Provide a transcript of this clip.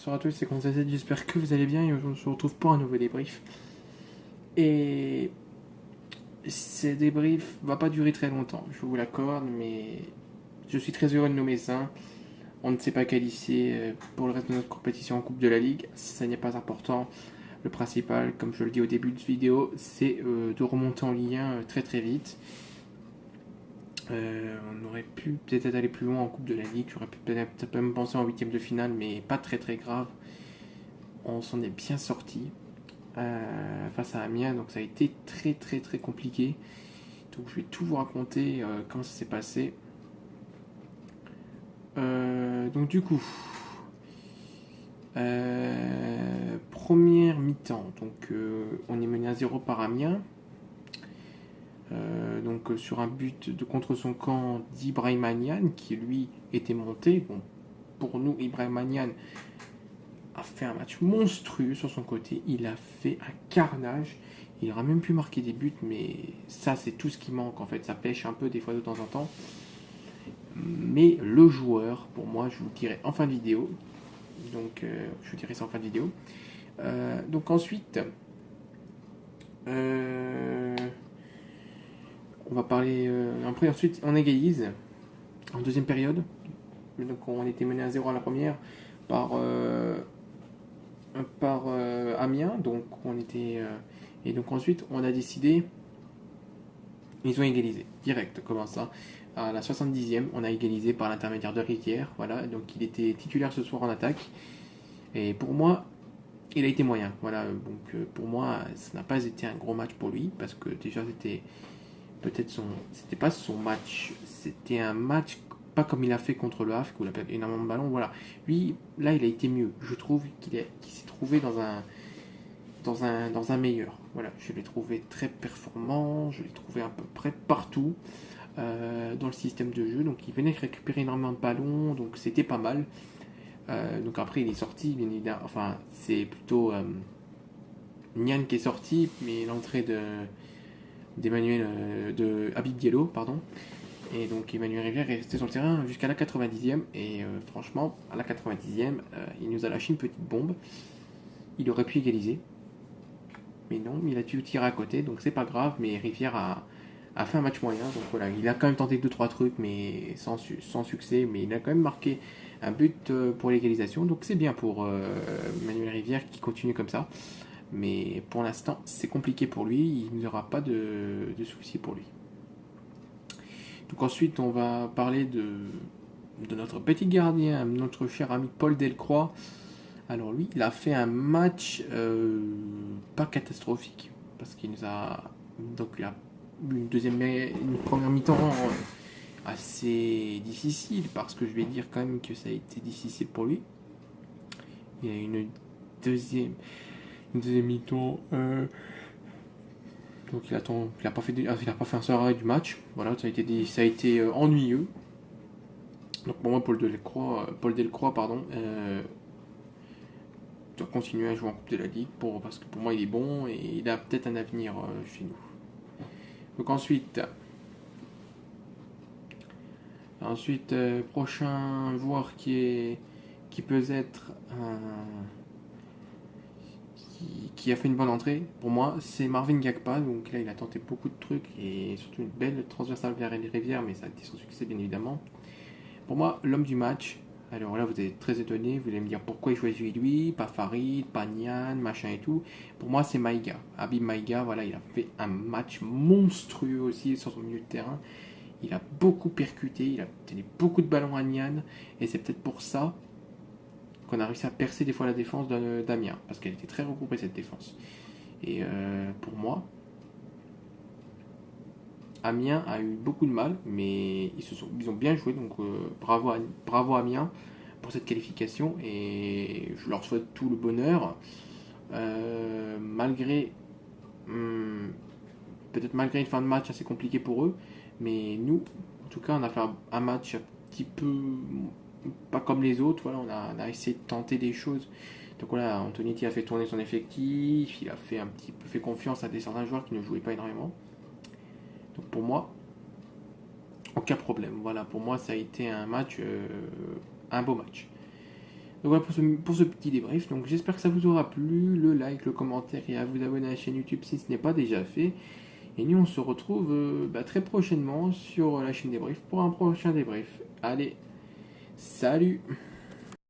Bonsoir à tous, c'est Gonzalez, j'espère que vous allez bien et on se retrouve pour un nouveau débrief. Et ce débrief va pas durer très longtemps, je vous l'accorde, mais je suis très heureux de nommer ça. On ne s'est pas qualifié pour le reste de notre compétition en Coupe de la Ligue, ça n'est pas important. Le principal, comme je le dis au début de cette vidéo, c'est de remonter en Ligue 1 très très vite. On aurait pu peut-être aller plus loin en Coupe de la Ligue, j'aurais pu peut-être même penser en huitième de finale, mais pas très très grave. On s'en est bien sorti face à Amiens, donc ça a été très très très compliqué. Donc je vais tout vous raconter comment ça s'est passé. Donc du coup, première mi-temps, donc on est mené à 0 par Amiens. Donc sur un but de contre son camp d'Ibrahim Niane qui lui était monté. Bon, pour nous, Ibrahim Niane a fait un match monstrueux sur son côté. Il a fait un carnage. Il aurait même pu marquer des buts, mais ça, c'est tout ce qui manque en fait. Ça pêche un peu des fois de temps en temps. Mais le joueur, pour moi, je vous le dirai en fin de vidéo. Donc, je vous dirai ça en fin de vidéo. Donc ensuite, on va parler. Après, ensuite, on égalise en deuxième période. Donc, on était mené à 0 à la première par Amiens. Donc, on était. Et donc, ensuite, on a décidé. Ils ont égalisé, direct, comment ça. À la 70e, on a égalisé par l'intermédiaire de Rivière. Voilà, donc il était titulaire ce soir en attaque. Et pour moi, il a été moyen. Voilà, donc pour moi, ça n'a pas été un gros match pour lui. Parce que déjà, c'était peut-être son. C'était pas son match. C'était un match pas comme il a fait contre le Havre, où il a perdu énormément de ballons. Voilà. Lui, là, il a été mieux. Je trouve qu'il s'est trouvé dans un meilleur. Voilà, je l'ai trouvé très performant, je l'ai trouvé à peu près partout dans le système de jeu. Donc il venait récupérer énormément de ballons, donc c'était pas mal. Donc après il est sorti, bien évidemment. Enfin, c'est plutôt Nian qui est sorti, mais l'entrée d'Emmanuel de Habib Diallo, pardon. Et donc Emmanuel Rivière est resté sur le terrain jusqu'à la 90e. Et franchement, à la 90e, il nous a lâché une petite bombe. Il aurait pu égaliser. Mais non, il a dû tirer à côté, donc c'est pas grave. Mais Rivière a fait un match moyen, donc voilà, il a quand même tenté 2-3 trucs, mais sans succès. Mais il a quand même marqué un but pour l'égalisation, donc c'est bien pour Manuel Rivière qui continue comme ça. Mais pour l'instant, c'est compliqué pour lui, il n'y aura pas de soucis pour lui. Donc ensuite, on va parler de notre petit gardien, notre cher ami Paul Delcroix. Alors lui, il a fait un match pas catastrophique parce qu'il nous a donc il a eu une première mi-temps assez difficile parce que je vais dire quand même que ça a été difficile pour lui. Il y a deuxième une deuxième mi-temps donc il a pas fait un seul arrêt du match. Voilà, ça a été ennuyeux. Donc pour moi Paul Delcroix pardon doit continuer à jouer en Coupe de la Ligue parce que pour moi il est bon et il a peut-être un avenir chez nous. Donc ensuite prochain joueur qui peut être qui a fait une bonne entrée pour moi, c'est Marvin Gakpa. Donc là il a tenté beaucoup de trucs et surtout une belle transversale vers les rivières, mais ça a été sans succès bien évidemment. Pour moi, l'homme du match. Alors là, vous êtes très étonné, vous allez me dire pourquoi il choisit lui, pas Farid, pas Nian, machin et tout. Pour moi, c'est Maïga. Habib Maïga, voilà, il a fait un match monstrueux aussi sur son milieu de terrain. Il a beaucoup percuté, il a donné beaucoup de ballons à Nian, et c'est peut-être pour ça qu'on a réussi à percer des fois la défense d'Amiens, parce qu'elle était très regroupée cette défense. Et pour moi, Amiens a eu beaucoup de mal, mais ils ont bien joué, donc bravo Amiens pour cette qualification et je leur souhaite tout le bonheur. Malgré peut-être malgré une fin de match assez compliquée pour eux, mais nous, en tout cas, on a fait un match un petit peu pas comme les autres. Voilà, on a essayé de tenter des choses. Donc voilà, Antonetti a fait tourner son effectif, il a fait un petit peu fait confiance à certains joueurs qui ne jouaient pas énormément. Donc pour moi, aucun problème. Voilà, pour moi, ça a été un beau match. Donc voilà pour ce petit débrief. Donc j'espère que ça vous aura plu. Le like, le commentaire et à vous abonner à la chaîne YouTube si ce n'est pas déjà fait. Et nous on se retrouve très prochainement sur la chaîne débrief pour un prochain débrief. Allez, salut!